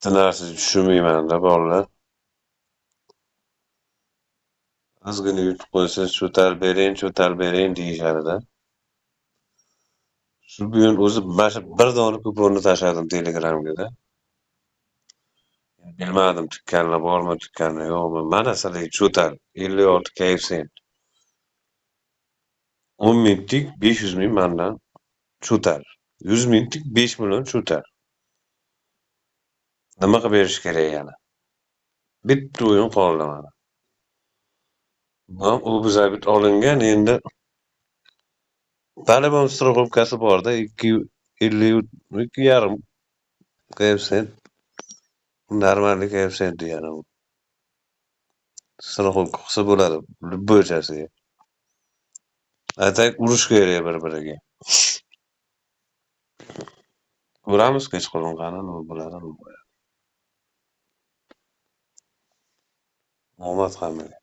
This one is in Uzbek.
Bitta narsa tushunmayman-da bolalar. Ozgina yutib qo'ysa cho'tal bering deyishadi-da. Shu bugun o'zi mana shu bir dona kuponni tashladim Telegramga-da. Bilmadim tikkanlar bormi, tikkanlar yo'qmi. Mana sizlarga cho'tal 56 KFC. 10 mingtik 500 ming mandan cho'tal. 100 mingtik 5 million cho'tal. Nima qilib berish kerak yana? Bitta o'yin qoldi mana. U bizabit olingan endi Taliban страховкасы borda 2.50 KFC. Normalniy KFC degani u. Страховка qilsa bo'ladi, bo'chasiga. Aytaylik, urush kerak bir-biriga. Ko'ramiz kechqurun qani nima bo'ladi. Omad hammaga.